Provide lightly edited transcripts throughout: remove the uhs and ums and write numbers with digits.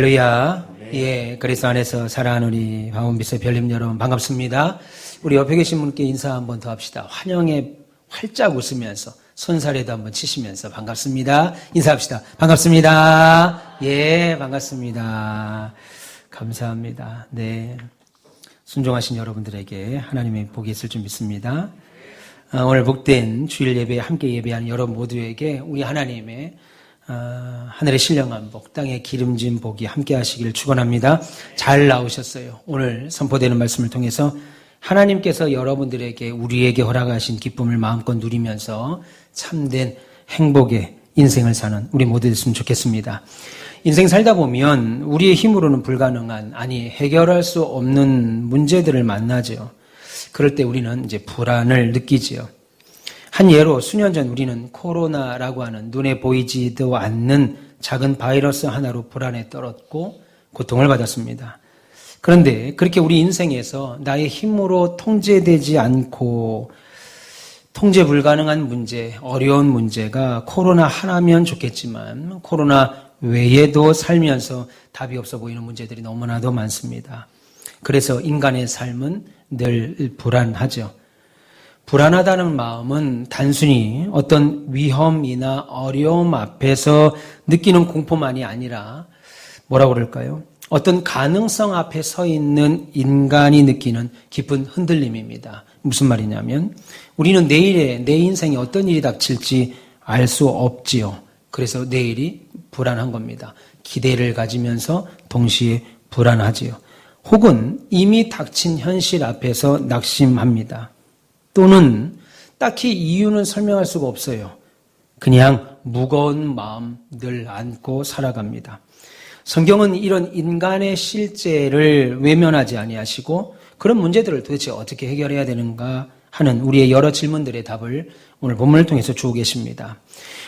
할렐루야. 예, 그리스도 안에서 사랑하는 우리 방언비서 별님 여러분 반갑습니다. 우리 옆에 계신 분께 인사 한번 더 합시다. 환영에 활짝 웃으면서 손사래도 한번 치시면서 반갑습니다. 인사합시다. 반갑습니다. 예, 반갑습니다. 감사합니다. 네, 순종하신 여러분들에게 하나님의 복이 있을 줄 믿습니다. 오늘 복된 주일 예배에 함께 예배하는 여러분 모두에게 우리 하나님의 하늘의 신령한 복, 땅의 기름진 복이 함께 하시기를 축원합니다. 잘 나오셨어요. 오늘 선포되는 말씀을 통해서 하나님께서 여러분들에게 우리에게 허락하신 기쁨을 마음껏 누리면서 참된 행복의 인생을 사는 우리 모두 됐으면 좋겠습니다. 인생 살다 보면 우리의 힘으로는 불가능한, 아니 해결할 수 없는 문제들을 만나죠. 그럴 때 우리는 이제 불안을 느끼지요. 한 예로 수년 전 우리는 코로나라고 하는 눈에 보이지도 않는 작은 바이러스 하나로 불안에 떨었고 고통을 받았습니다. 그런데 그렇게 우리 인생에서 나의 힘으로 통제되지 않고 통제 불가능한 문제, 어려운 문제가 코로나 하나면 좋겠지만 코로나 외에도 살면서 답이 없어 보이는 문제들이 너무나도 많습니다. 그래서 인간의 삶은 늘 불안하죠. 불안하다는 마음은 단순히 어떤 위험이나 어려움 앞에서 느끼는 공포만이 아니라 뭐라고 그럴까요? 어떤 가능성 앞에 서 있는 인간이 느끼는 깊은 흔들림입니다. 무슨 말이냐면 우리는 내일에 내 인생에 어떤 일이 닥칠지 알 수 없지요. 그래서 내일이 불안한 겁니다. 기대를 가지면서 동시에 불안하지요. 혹은 이미 닥친 현실 앞에서 낙심합니다. 또는 딱히 이유는 설명할 수가 없어요. 그냥 무거운 마음 늘 안고 살아갑니다. 성경은 이런 인간의 실제를 외면하지 아니하시고 그런 문제들을 도대체 어떻게 해결해야 되는가 하는 우리의 여러 질문들의 답을 오늘 본문을 통해서 주고 계십니다.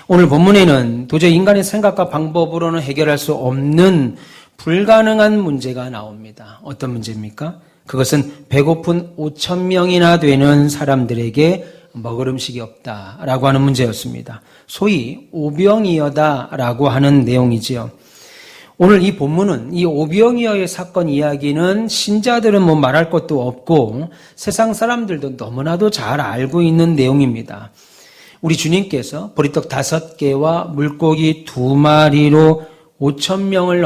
오늘 본문에는 도저히 인간의 생각과 방법으로는 해결할 수 없는 불가능한 문제가 나옵니다. 어떤 문제입니까? 그것은 배고픈 5,000명이나 되는 사람들에게 먹을 음식이 없다라고 하는 문제였습니다. 소위 오병이어다라고 하는 내용이지요. 오늘 이 본문은 이 오병이어의 사건 이야기는 신자들은 뭐 말할 것도 없고 세상 사람들도 너무나도 잘 알고 있는 내용입니다. 우리 주님께서 보리떡 5개와 물고기 2마리로 5,000명을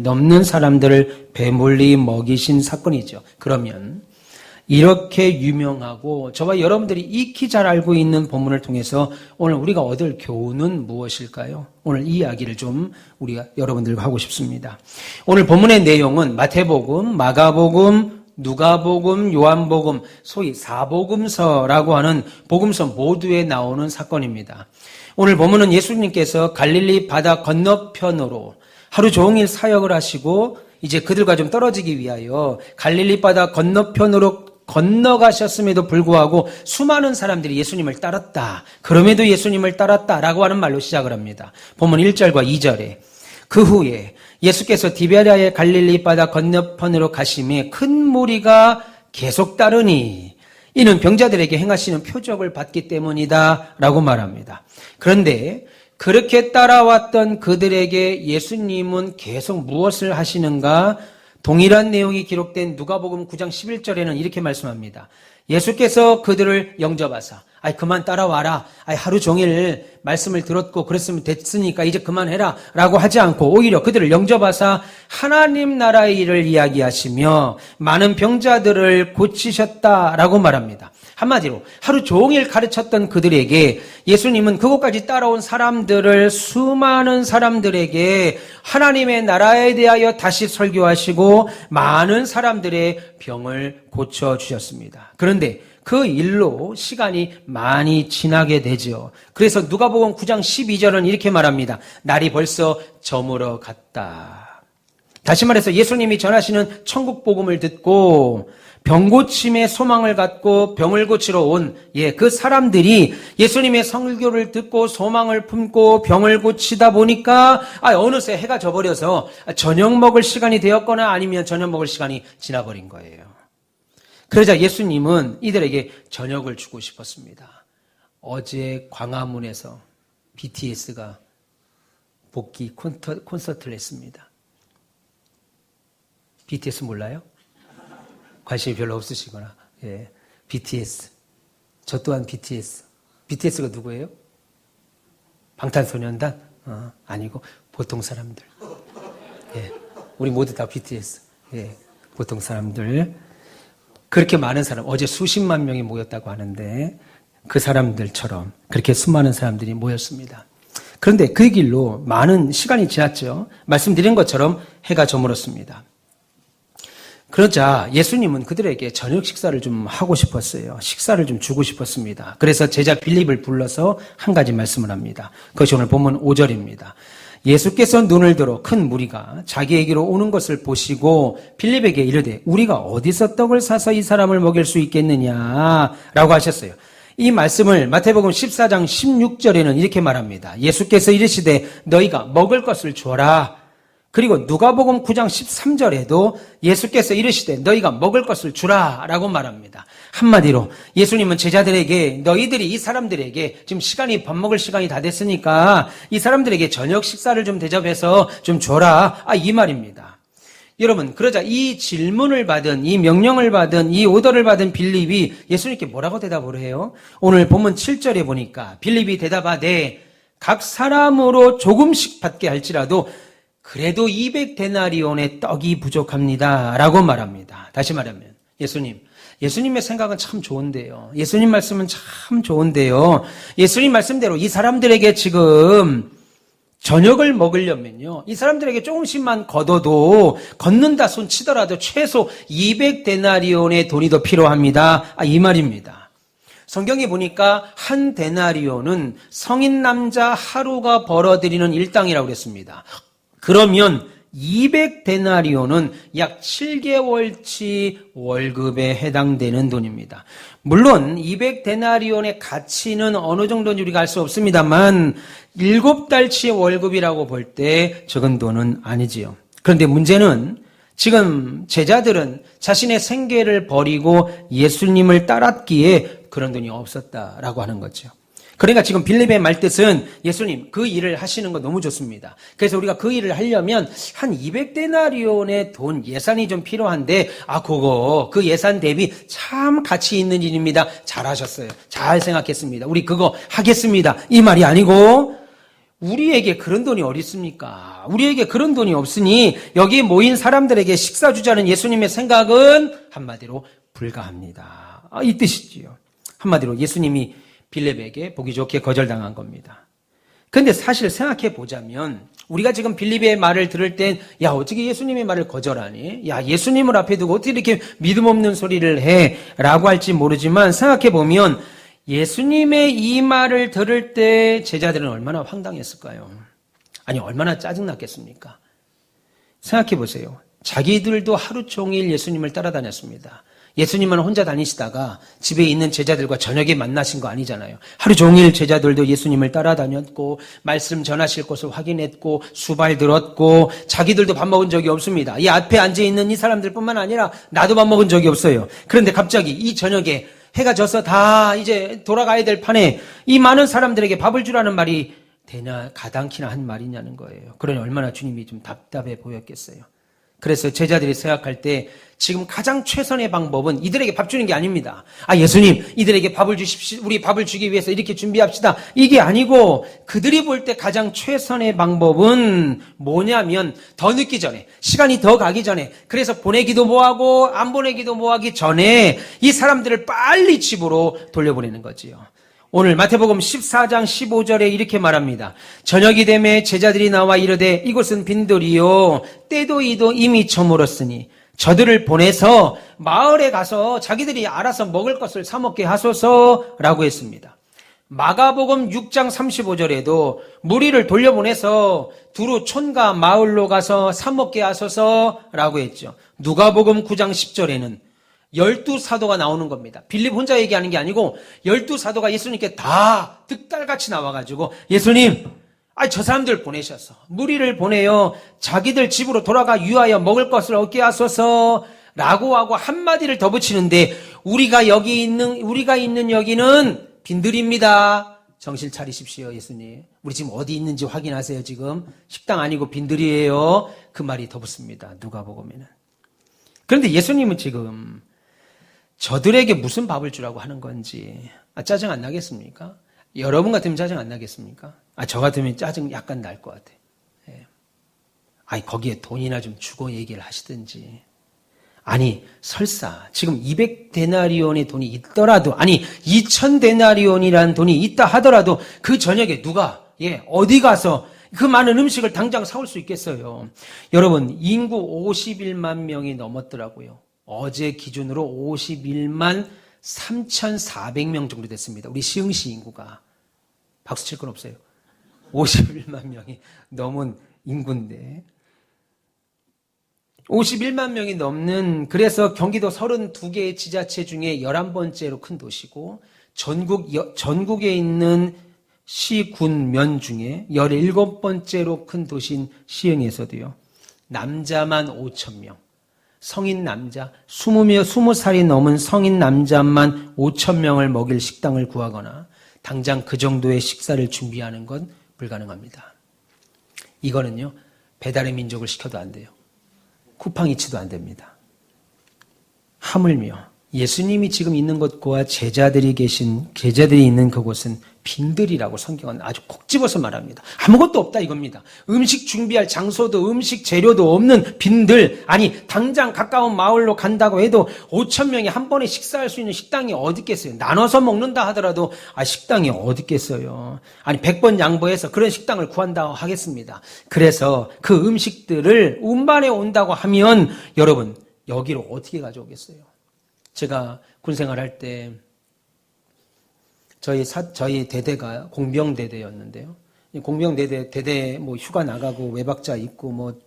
넘는 사람들을 배멀리 먹이신 사건이죠. 그러면 이렇게 유명하고 저와 여러분들이 익히 잘 알고 있는 본문을 통해서 오늘 우리가 얻을 교훈은 무엇일까요? 오늘 이 이야기를 좀 우리가 여러분들과 하고 싶습니다. 오늘 본문의 내용은 마태복음, 마가복음, 누가복음, 요한복음, 소위 사복음서라고 하는 복음서 모두에 나오는 사건입니다. 오늘 본문은 예수님께서 갈릴리 바다 건너편으로 하루 종일 사역을 하시고 이제 그들과 좀 떨어지기 위하여 갈릴리 바다 건너편으로 건너가셨음에도 불구하고 수많은 사람들이 예수님을 따랐다. 그럼에도 예수님을 따랐다라고 하는 말로 시작을 합니다. 본문 1절과 2절에 그 후에 예수께서 디베랴의 갈릴리 바다 건너편으로 가심에 큰 무리가 계속 따르니 이는 병자들에게 행하시는 표적을 받기 때문이다 라고 말합니다. 그런데 그렇게 따라왔던 그들에게 예수님은 계속 무엇을 하시는가? 동일한 내용이 기록된 누가복음 9장 11절에는 이렇게 말씀합니다. 예수께서 그들을 영접하사 그만 따라와라. 하루 종일 말씀을 들었고 그랬으면 됐으니까 이제 그만해라 라고 하지 않고 오히려 그들을 영접하사 하나님 나라의 일을 이야기하시며 많은 병자들을 고치셨다라고 말합니다. 한마디로 하루 종일 가르쳤던 그들에게 예수님은 그곳까지 따라온 사람들을 수많은 사람들에게 하나님의 나라에 대하여 다시 설교하시고 많은 사람들의 병을 고쳐주셨습니다. 그런데 그 일로 시간이 많이 지나게 되죠. 그래서 누가복음 9장 12절은 이렇게 말합니다. 날이 벌써 저물어 갔다. 다시 말해서 예수님이 전하시는 천국 복음을 듣고 병고침의 소망을 갖고 병을 고치러 온 그 사람들이 예수님의 설교를 듣고 소망을 품고 병을 고치다 보니까 어느새 해가 져버려서 저녁 먹을 시간이 되었거나 아니면 저녁 먹을 시간이 지나버린 거예요. 그러자 예수님은 이들에게 저녁을 주고 싶었습니다. 어제 광화문에서 BTS가 복귀 콘서트를 했습니다. BTS 몰라요? 관심이 별로 없으시구나. 예, BTS. 저 또한 BTS. BTS가 누구예요? 방탄소년단? 아니고 보통 사람들. 예, 우리 모두 다 BTS. 예, 보통 사람들. 그렇게 많은 사람, 어제 수십만 명이 모였다고 하는데 그 사람들처럼 그렇게 수많은 사람들이 모였습니다. 그런데 그 길로 많은 시간이 지났죠. 말씀드린 것처럼 해가 저물었습니다. 그러자 예수님은 그들에게 저녁 식사를 좀 하고 싶었어요. 식사를 좀 주고 싶었습니다. 그래서 제자 빌립을 불러서 한 가지 말씀을 합니다. 그것이 오늘 본문 5절입니다. 예수께서 눈을 들어 큰 무리가 자기에게로 오는 것을 보시고 빌립에게 이르되 우리가 어디서 떡을 사서 이 사람을 먹일 수 있겠느냐라고 하셨어요. 이 말씀을 마태복음 14장 16절에는 이렇게 말합니다. 예수께서 이르시되 너희가 먹을 것을 주어라. 그리고 누가복음 9장 13절에도 예수께서 이르시되 너희가 먹을 것을 주라 라고 말합니다. 한마디로 예수님은 제자들에게 너희들이 이 사람들에게 지금 시간이 밥 먹을 시간이 다 됐으니까 이 사람들에게 저녁 식사를 좀 대접해서 좀 줘라. 이 말입니다. 여러분, 그러자 이 질문을 받은, 이 명령을 받은, 이 오더를 받은 빌립이 예수님께 뭐라고 대답을 해요? 오늘 본문 7절에 보니까 빌립이 대답하되 각 사람으로 조금씩 받게 할지라도 그래도 200데나리온의 떡이 부족합니다 라고 말합니다. 다시 말하면 예수님의 생각은 참 좋은데요. 예수님 말씀은 참 좋은데요. 예수님 말씀대로 이 사람들에게 지금 저녁을 먹으려면요. 이 사람들에게 조금씩만 걷어도 걷는다 손 치더라도 최소 200데나리온의 돈이 더 필요합니다. 이 말입니다. 성경에 보니까 한 데나리온은 성인 남자 하루가 벌어들이는 일당이라고 그랬습니다. 그러면 200데나리온은 약 7개월치 월급에 해당되는 돈입니다. 물론 200데나리온의 가치는 어느 정도인지 우리가 알 수 없습니다만 7달치 월급이라고 볼 때 적은 돈은 아니지요. 그런데 문제는 지금 제자들은 자신의 생계를 버리고 예수님을 따랐기에 그런 돈이 없었다라고 하는 거죠. 그러니까 지금 빌립의 말뜻은 예수님 그 일을 하시는 거 너무 좋습니다. 그래서 우리가 그 일을 하려면 한 200데나리온의 돈 예산이 좀 필요한데 그 예산 대비 참 가치 있는 일입니다. 잘하셨어요. 잘 생각했습니다. 우리 그거 하겠습니다. 이 말이 아니고 우리에게 그런 돈이 어디 있습니까? 우리에게 그런 돈이 없으니 여기 모인 사람들에게 식사 주자는 예수님의 생각은 한마디로 불가합니다. 이 뜻이지요. 한마디로 예수님이 빌립에게 보기 좋게 거절당한 겁니다. 그런데 사실 생각해 보자면 우리가 지금 빌립의 말을 들을 땐 어떻게 예수님의 말을 거절하니? 예수님을 앞에 두고 어떻게 이렇게 믿음 없는 소리를 해? 라고 할지 모르지만 생각해 보면 예수님의 이 말을 들을 때 제자들은 얼마나 황당했을까요? 아니 얼마나 짜증났겠습니까? 생각해 보세요. 자기들도 하루 종일 예수님을 따라다녔습니다. 예수님은 혼자 다니시다가 집에 있는 제자들과 저녁에 만나신 거 아니잖아요. 하루 종일 제자들도 예수님을 따라다녔고 말씀 전하실 곳을 확인했고 수발 들었고 자기들도 밥 먹은 적이 없습니다. 이 앞에 앉아있는 이 사람들뿐만 아니라 나도 밥 먹은 적이 없어요. 그런데 갑자기 이 저녁에 해가 져서 다 이제 돌아가야 될 판에 이 많은 사람들에게 밥을 주라는 말이 되냐 가당키나 한 말이냐는 거예요. 그러니 얼마나 주님이 좀 답답해 보였겠어요. 그래서 제자들이 생각할 때 지금 가장 최선의 방법은 이들에게 밥 주는 게 아닙니다. 예수님, 이들에게 밥을 주십시오. 우리 밥을 주기 위해서 이렇게 준비합시다. 이게 아니고 그들이 볼 때 가장 최선의 방법은 뭐냐면 더 늦기 전에, 시간이 더 가기 전에, 그래서 보내기도 뭐하고 안 보내기도 뭐하기 전에 이 사람들을 빨리 집으로 돌려보내는 거지요. 오늘 마태복음 14장 15절에 이렇게 말합니다. 저녁이 되매 제자들이 나와 이르되 이곳은 빈들이요 때도 이도 이미 저물었으니 저들을 보내서 마을에 가서 자기들이 알아서 먹을 것을 사 먹게 하소서라고 했습니다. 마가복음 6장 35절에도 무리를 돌려보내서 두루 촌과 마을로 가서 사 먹게 하소서라고 했죠. 누가복음 9장 10절에는 12사도가 나오는 겁니다. 빌립 혼자 얘기하는 게 아니고 12사도가 예수님께 다 득달같이 나와가지고 예수님, 저 사람들 보내셔서 무리를 보내요 자기들 집으로 돌아가 유하여 먹을 것을 얻게 하소서 라고 하고 한마디를 더 붙이는데 우리가 있는 여기는 빈들입니다. 정신 차리십시오. 예수님, 우리 지금 어디 있는지 확인하세요. 지금 식당 아니고 빈들이에요. 그 말이 더 붙습니다. 누가복음에는. 그런데 예수님은 지금 저들에게 무슨 밥을 주라고 하는 건지 짜증 안 나겠습니까? 여러분 같으면 짜증 안 나겠습니까? 저 같으면 짜증 약간 날 것 같아요. 예. 거기에 돈이나 좀 주고 얘기를 하시든지. 설사 지금 200데나리온의 돈이 있더라도 2000데나리온이라는 돈이 있다 하더라도 그 저녁에 누가 어디 가서 그 많은 음식을 당장 사올 수 있겠어요. 여러분, 인구 51만 명이 넘었더라고요. 어제 기준으로 51만 3,400명 정도 됐습니다. 우리 시흥시 인구가. 박수 칠 건 없어요. 51만 명이 넘은 인구인데 51만 명이 넘는, 그래서 경기도 32개의 지자체 중에 11번째로 큰 도시고 전국에 있는 시, 군, 면 중에 17번째로 큰 도시인 시흥에서도요. 남자만 5,000명, 성인 남자 20살이 넘은 성인 남자만 5,000명을 먹일 식당을 구하거나 당장 그 정도의 식사를 준비하는 건 불가능합니다. 이거는요, 배달의 민족을 시켜도 안 돼요. 쿠팡이치도 안 됩니다. 하물며 예수님이 지금 있는 곳과 제자들이 있는 그곳은 빈들이라고 성경은 아주 콕 집어서 말합니다. 아무것도 없다 이겁니다. 음식 준비할 장소도 음식 재료도 없는 빈들. 당장 가까운 마을로 간다고 해도 5,000명이 한 번에 식사할 수 있는 식당이 어디 있겠어요. 나눠서 먹는다 하더라도 식당이 어디 있겠어요. 100번 양보해서 그런 식당을 구한다고 하겠습니다. 그래서 그 음식들을 운반해 온다고 하면 여러분 여기로 어떻게 가져오겠어요? 제가 군생활할 때 저희 대대가 공병대대였는데요. 공병대대 휴가 나가고 외박자 있고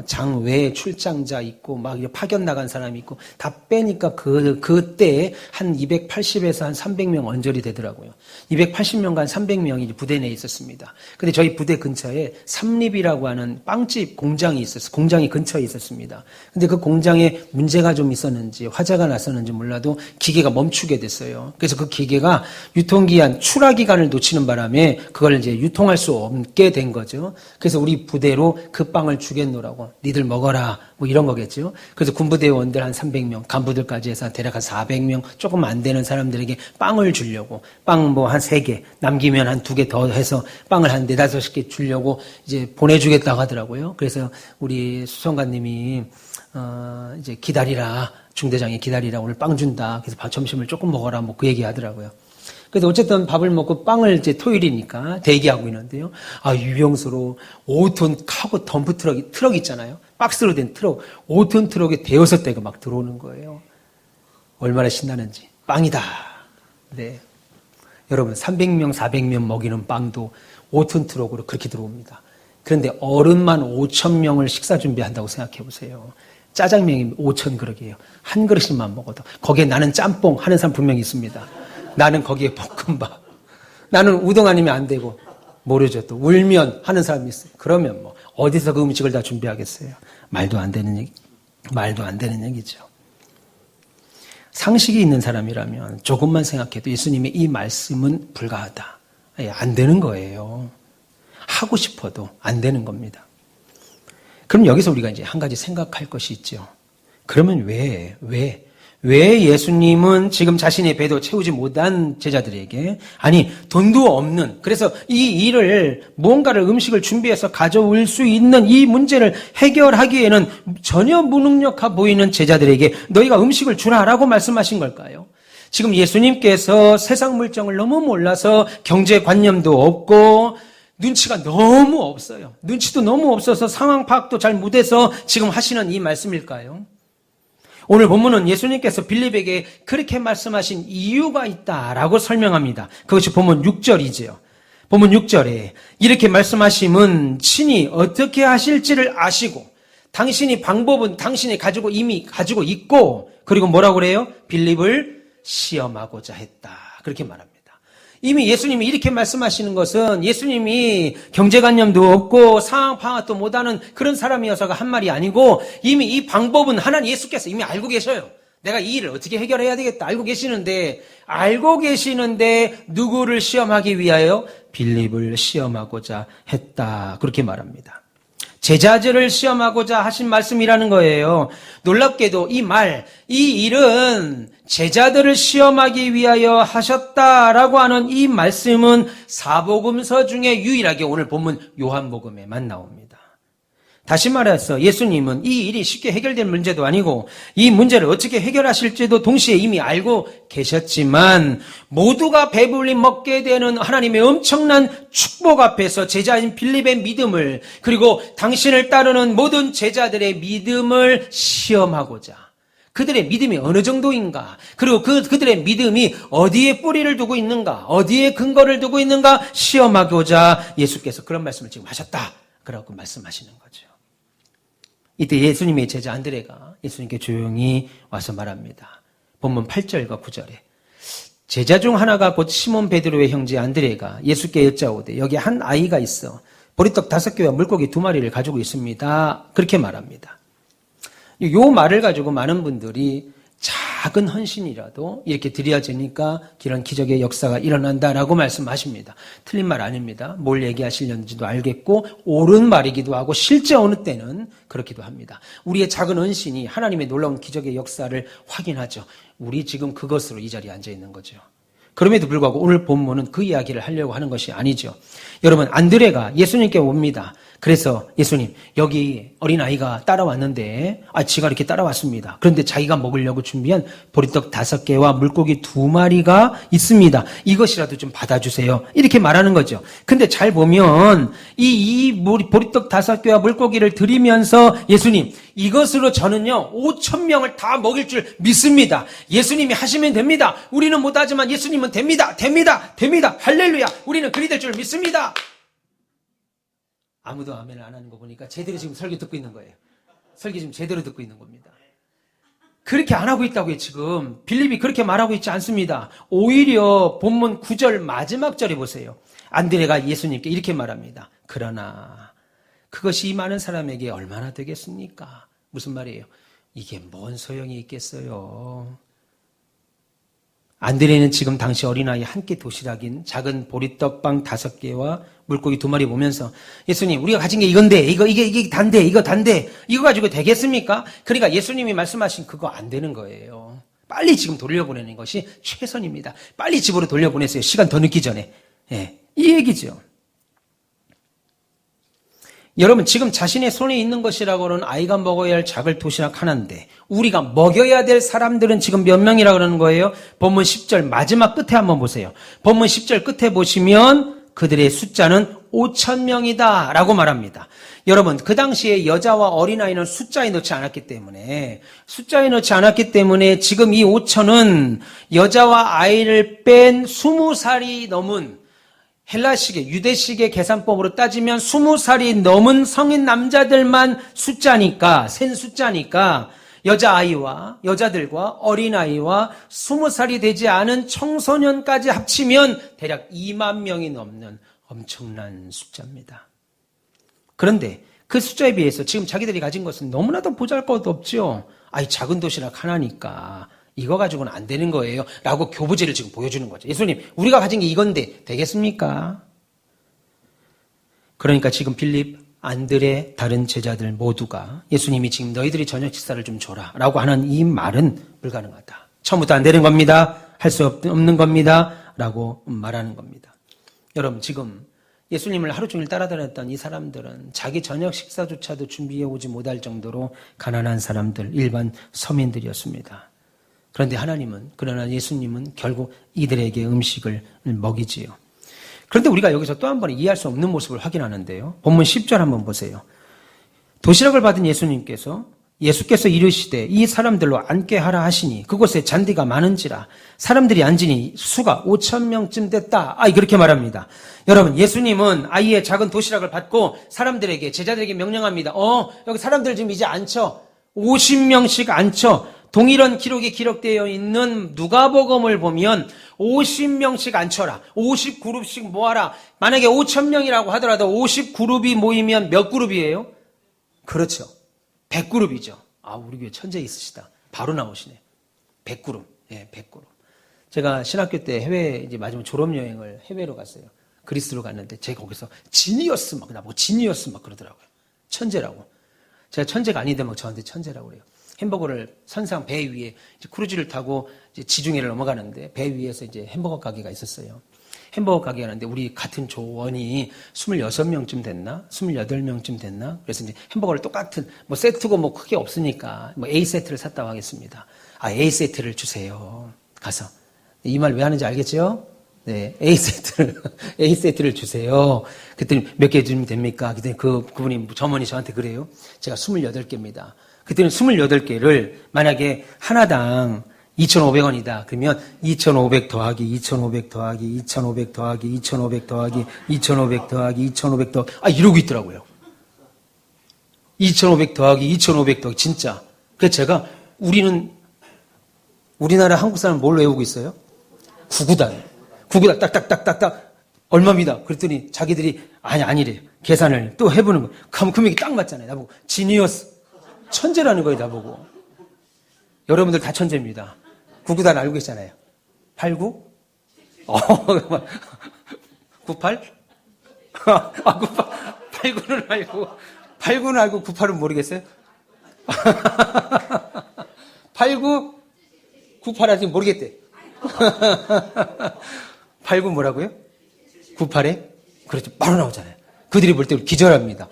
장외 출장자 있고 파견 나간 사람이 있고 다 빼니까 그때 한 280에서 한 300명 언저리 되더라고요. 280명간 300명이 부대 내에 있었습니다. 근데 저희 부대 근처에 삼립이라고 하는 빵집 공장이 있었어요. 공장이 근처에 있었습니다. 근데 그 공장에 문제가 좀 있었는지 화재가 났었는지 몰라도 기계가 멈추게 됐어요. 그래서 그 기계가 유통기한, 출하기간을 놓치는 바람에 그걸 이제 유통할 수 없게 된 거죠. 그래서 우리 부대로 그 빵을 주겠노라고. 니들 먹어라 이런 거겠죠. 그래서 군부대원들 한 300명, 간부들까지 해서 대략 한 400명, 조금 안 되는 사람들에게 빵을 주려고, 빵 한 3개, 남기면 한 2개 더 해서 빵을 한 4, 5개 주려고 이제 보내주겠다고 하더라고요. 그래서 우리 수성관님이 이제 기다리라, 중대장이 기다리라, 오늘 빵 준다. 그래서 점심을 조금 먹어라 그 얘기 하더라고요. 그래서 어쨌든 밥을 먹고 빵을 이제 토요일이니까 대기하고 있는데요. 유병수로 5톤 카고 덤프 트럭 있잖아요. 박스로 된 트럭, 5톤 트럭에 대여섯 대가 막 들어오는 거예요. 얼마나 신나는지. 빵이다. 네. 여러분, 300명, 400명 먹이는 빵도 5톤 트럭으로 그렇게 들어옵니다. 그런데 어른만 5,000명을 식사 준비한다고 생각해 보세요. 짜장면이 5,000그릇이에요. 한 그릇씩만 먹어도. 거기에 나는 짬뽕 하는 사람 분명히 있습니다. 나는 거기에 볶음밥. 나는 우동 아니면 안 되고. 모르죠. 또 울면 하는 사람이 있어요. 그러면 어디서 그 음식을 다 준비하겠어요. 말도 안 되는 얘기죠. 상식이 있는 사람이라면 조금만 생각해도 예수님의 이 말씀은 불가하다. 안 되는 거예요. 하고 싶어도 안 되는 겁니다. 그럼 여기서 우리가 이제 한 가지 생각할 것이 있죠. 그러면 왜 예수님은 지금 자신의 배도 채우지 못한 제자들에게, 돈도 없는, 그래서 이 일을, 무언가를 음식을 준비해서 가져올 수 있는 이 문제를 해결하기에는 전혀 무능력해 보이는 제자들에게 너희가 음식을 주라라고 말씀하신 걸까요? 지금 예수님께서 세상 물정을 너무 몰라서 경제관념도 없고 눈치가 너무 없어요. 눈치도 너무 없어서 상황 파악도 잘 못해서 지금 하시는 이 말씀일까요? 오늘 본문은 예수님께서 빌립에게 그렇게 말씀하신 이유가 있다라고 설명합니다. 그것이 본문 6절이죠. 본문 6절에 이렇게 말씀하심은 친히 어떻게 하실지를 아시고 당신이 방법은 당신이 이미 가지고 있고 그리고 뭐라고 그래요? 빌립을 시험하고자 했다. 그렇게 말합니다. 이미 예수님이 이렇게 말씀하시는 것은 예수님이 경제관념도 없고 상황 파악도 못하는 그런 사람이어서가 한 말이 아니고 이미 이 방법은 하나님 예수께서 이미 알고 계셔요. 내가 이 일을 어떻게 해결해야 되겠다 알고 계시는데 누구를 시험하기 위하여? 빌립을 시험하고자 했다. 그렇게 말합니다. 제자들을 시험하고자 하신 말씀이라는 거예요. 놀랍게도 이 일은 제자들을 시험하기 위하여 하셨다라고 하는 이 말씀은 사복음서 중에 유일하게 오늘 본문 요한복음에만 나옵니다. 다시 말해서 예수님은 이 일이 쉽게 해결될 문제도 아니고 이 문제를 어떻게 해결하실지도 동시에 이미 알고 계셨지만 모두가 배불리 먹게 되는 하나님의 엄청난 축복 앞에서 제자인 빌립의 믿음을 그리고 당신을 따르는 모든 제자들의 믿음을 시험하고자 그들의 믿음이 어느 정도인가 그리고 그들의 믿음이 어디에 뿌리를 두고 있는가 어디에 근거를 두고 있는가 시험하고자 예수께서 그런 말씀을 지금 하셨다. 그라고 말씀하시는 거죠. 이때 예수님의 제자 안드레가 예수님께 조용히 와서 말합니다. 본문 8절과 9절에 제자 중 하나가 곧 시몬 베드로의 형제 안드레가 예수께 여짜오되 여기 한 아이가 있어 보리떡 5개와 물고기 2마리를 가지고 있습니다. 그렇게 말합니다. 이 말을 가지고 많은 분들이 작은 헌신이라도 이렇게 드려지니까 이런 기적의 역사가 일어난다라고 말씀하십니다. 틀린 말 아닙니다. 뭘 얘기하시려는지도 알겠고 옳은 말이기도 하고 실제 어느 때는 그렇기도 합니다. 우리의 작은 헌신이 하나님의 놀라운 기적의 역사를 확인하죠. 우리 지금 그것으로 이 자리에 앉아 있는 거죠. 그럼에도 불구하고 오늘 본문은 그 이야기를 하려고 하는 것이 아니죠. 여러분 안드레가 예수님께 옵니다. 그래서 예수님 여기 어린아이가 따라왔는데 지가 이렇게 따라왔습니다. 그런데 자기가 먹으려고 준비한 보리떡 5개와 물고기 2마리가 있습니다. 이것이라도 좀 받아주세요. 이렇게 말하는 거죠. 근데 잘 보면 이 보리떡 5개와 물고기를 드리면서 예수님 이것으로 저는요 5,000명을 다 먹일 줄 믿습니다. 예수님이 하시면 됩니다. 우리는 못하지만 예수님은 됩니다. 할렐루야. 우리는 그리 될 줄 믿습니다. 아무도 아멘을 안 하는 거 보니까 제대로 지금 설교 듣고 있는 거예요. 설교 지금 제대로 듣고 있는 겁니다. 그렇게 안 하고 있다고요. 지금 빌립이 그렇게 말하고 있지 않습니다. 오히려 본문 9절 마지막 절에 보세요. 안드레가 예수님께 이렇게 말합니다. 그러나 그것이 이 많은 사람에게 얼마나 되겠습니까? 무슨 말이에요? 이게 뭔 소용이 있겠어요? 안드레는 지금 당시 어린아이 한 끼 도시락인 작은 보리떡빵 5개와 물고기 2마리 보면서 예수님 우리가 가진 게 이건데 이게 단데 이거 가지고 되겠습니까? 그러니까 예수님이 말씀하신 그거 안 되는 거예요. 빨리 지금 돌려보내는 것이 최선입니다. 빨리 집으로 돌려보내세요. 시간 더 늦기 전에. 이 얘기죠. 여러분 지금 자신의 손에 있는 것이라고는 아이가 먹어야 할 작은 도시락 하나인데 우리가 먹여야 될 사람들은 지금 몇 명이라고 그러는 거예요? 본문 10절 마지막 끝에 한번 보세요. 본문 10절 끝에 보시면 그들의 숫자는 5,000명이다 라고 말합니다. 여러분 그 당시에 여자와 어린아이는 숫자에 넣지 않았기 때문에 지금 이 5,000은 여자와 아이를 뺀 20살이 넘은 헬라식의 유대식의 계산법으로 따지면 20살이 넘은 성인 남자들만 센 숫자니까 여자아이와 여자들과 어린아이와 20살이 되지 않은 청소년까지 합치면 대략 2만 명이 넘는 엄청난 숫자입니다. 그런데 그 숫자에 비해서 지금 자기들이 가진 것은 너무나도 보잘것없죠. 작은 도시락 하나니까 이거 가지고는 안 되는 거예요 라고 교부제를 지금 보여주는 거죠. 예수님 우리가 가진 게 이건데 되겠습니까? 그러니까 지금 빌립, 안드레, 다른 제자들 모두가 예수님이 지금 너희들이 저녁 식사를 좀 줘라 라고 하는 이 말은 불가능하다. 처음부터 안 되는 겁니다. 할 수 없는 겁니다 라고 말하는 겁니다. 여러분 지금 예수님을 하루 종일 따라다녔던 이 사람들은 자기 저녁 식사조차도 준비해 오지 못할 정도로 가난한 사람들, 일반 서민들이었습니다. 그러나 예수님은 결국 이들에게 음식을 먹이지요. 그런데 우리가 여기서 또 한 번 이해할 수 없는 모습을 확인하는데요. 본문 10절 한번 보세요. 도시락을 받은 예수께서 이르시되 이 사람들로 앉게 하라 하시니 그곳에 잔디가 많은지라 사람들이 앉으니 수가 5,000명쯤 됐다. 그렇게 말합니다. 여러분 예수님은 아이의 작은 도시락을 받고 제자들에게 명령합니다. 여기 사람들 지금 이제 앉혀. 50명씩 앉혀. 동일한 기록이 기록되어 있는 누가복음을 보면 50명씩 앉혀라. 50그룹씩 모아라. 만약에 5,000명이라고 하더라도 50그룹이 모이면 몇 그룹이에요? 그렇죠. 100그룹이죠. 우리 교회 천재 있으시다. 바로 나오시네. 100그룹. 100그룹. 제가 신학교 때 이제 마지막 졸업여행을 해외로 갔어요. 그리스로 갔는데 제가 거기서 지니어스 막 그러더라고요. 천재라고. 제가 천재가 아닌데 막 저한테 천재라고 그래요. 햄버거를 선상 배 위에 이제 크루즈를 타고 이제 지중해를 넘어가는데 배 위에서 이제 햄버거 가게가 있었어요. 햄버거 가게가 있는데 우리 같은 조원이 26명쯤 됐나? 28명쯤 됐나? 그래서 이제 햄버거를 똑같은 뭐 세트고 뭐 크게 없으니까 뭐 A 세트를 샀다고 하겠습니다. 아, A 세트를 주세요. 가서. 이 말 왜 하는지 알겠죠? 네, A 세트를 주세요. 그랬더니 몇 개 주면 됩니까? 그랬더니 그분이 점원이 저한테 그래요. 제가 28개입니다. 그랬더니 28개를 만약에 하나당 2,500원이다. 그러면 2,500 더하기 2,500 더하기 2,500 더하기 2,500 더하기 2,500 더하기 2,500 더하기 이러고 있더라고요. 2,500 더하기 2,500 더하기 진짜. 그래서 제가 우리나라 한국 사람 뭘 외우고 있어요? 구구단 딱딱딱딱딱 얼마입니다. 그랬더니 자기들이 아니래. 계산을 또 해보는 거예요. 그럼 금액이 딱 맞잖아요. 나보고 지니어스 천재라는 거예요. 나보고. 여러분들 다 천재입니다. 구구단 알고 계시잖아요. 89? 98? 89는 알고 89는 알고 98은 모르겠어요? 89? 98 아직 모르겠대. 89 뭐라고요? 98에? 그렇죠. 바로 나오잖아요. 그들이 볼 때 기절합니다.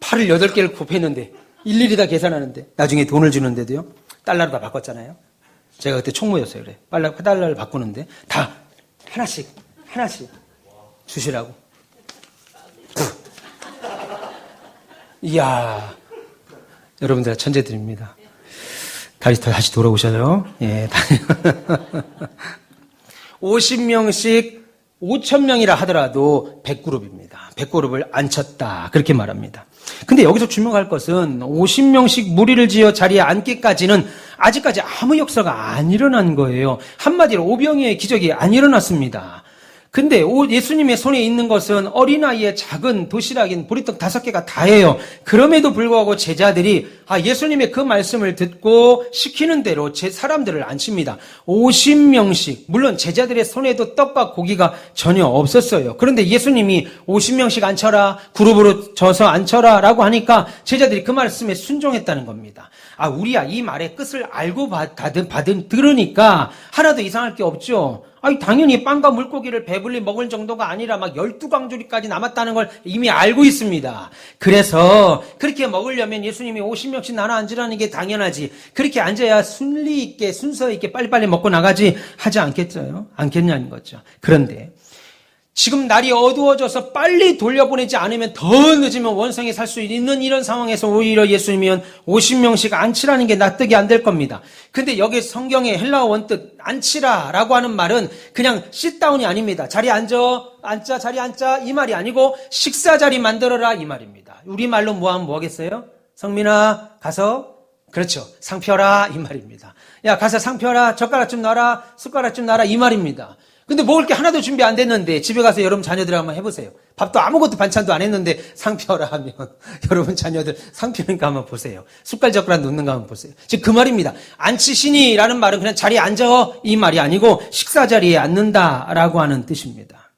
8을 8개를 곱했는데 일일이 다 계산하는데 나중에 돈을 주는데도요. 달러로 다 바꿨잖아요. 제가 그때 총무였어요. 그래. 달러를 바꾸는데 다 하나씩 주시라고. 이야, 여러분들 천재들입니다. 다시 돌아오셔요. 예. 50명씩 5,000명이라 하더라도 100그룹입니다. 100그룹을 앉혔다. 그렇게 말합니다. 근데 여기서 주목할 것은 50명씩 무리를 지어 자리에 앉기까지는 아직까지 아무 역사가 안 일어난 거예요. 한마디로 오병이어의 기적이 안 일어났습니다. 근데 예수님의 손에 있는 것은 어린아이의 작은 도시락인 보리떡 5개가 다예요. 그럼에도 불구하고 제자들이 예수님의 그 말씀을 듣고 시키는 대로 사람들을 앉힙니다. 50명씩. 물론 제자들의 손에도 떡과 고기가 전혀 없었어요. 그런데 예수님이 50명씩 앉혀라, 그룹으로 져서 앉혀라 라고 하니까 제자들이 그 말씀에 순종했다는 겁니다. 우리야 이 말의 뜻을 알고 들으니까 하나도 이상할 게 없죠. 당연히 빵과 물고기를 배불리 먹을 정도가 아니라 막 12강조리까지 남았다는 걸 이미 알고 있습니다. 그래서 그렇게 먹으려면 예수님이 50명씩 나눠 앉으라는 게 당연하지. 그렇게 앉아야 순리 있게 순서 있게 빨리빨리 먹고 나가지 하지 않겠냐는 거죠. 그런데 지금 날이 어두워져서 빨리 돌려보내지 않으면 더 늦으면 원성에 살 수 있는 이런 상황에서 오히려 예수님은 50명씩 앉히라는 게 납득이 안 될 겁니다. 근데 여기 성경의 헬라어 원뜻 앉히라라고 하는 말은 그냥 sit-down이 아닙니다. 자리 앉자, 자리 앉자 이 말이 아니고 식사 자리 만들어라 이 말입니다. 우리말로 뭐하면 뭐하겠어요? 성민아 가서 그렇죠. 상 펴라 이 말입니다. 야 가서 상 펴라, 젓가락 좀 놔라, 숟가락 좀 놔라 이 말입니다. 근데 먹을 게 하나도 준비 안 됐는데 집에 가서 여러분 자녀들 한번 해보세요. 밥도 아무것도 반찬도 안 했는데 상 펴라 하면 여러분 자녀들 상 펴는 거 한번 보세요. 숟갈 젓가락 놓는 거 한번 보세요. 즉 그 말입니다. 앉히시니라는 말은 그냥 자리에 앉아 이 말이 아니고 식사 자리에 앉는다라고 하는 뜻입니다.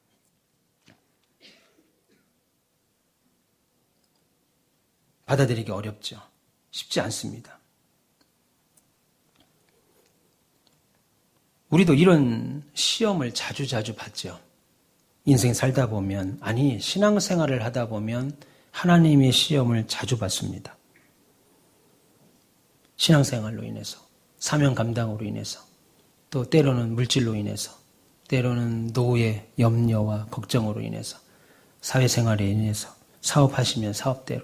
받아들이기 어렵죠. 쉽지 않습니다. 우리도 이런 시험을 자주 받죠. 인생 살다 보면, 신앙생활을 하다 보면 하나님의 시험을 자주 받습니다. 신앙생활로 인해서, 사명 감당으로 인해서, 또 때로는 물질로 인해서, 때로는 노예, 염려와 걱정으로 인해서, 사회생활에 인해서, 사업하시면 사업대로,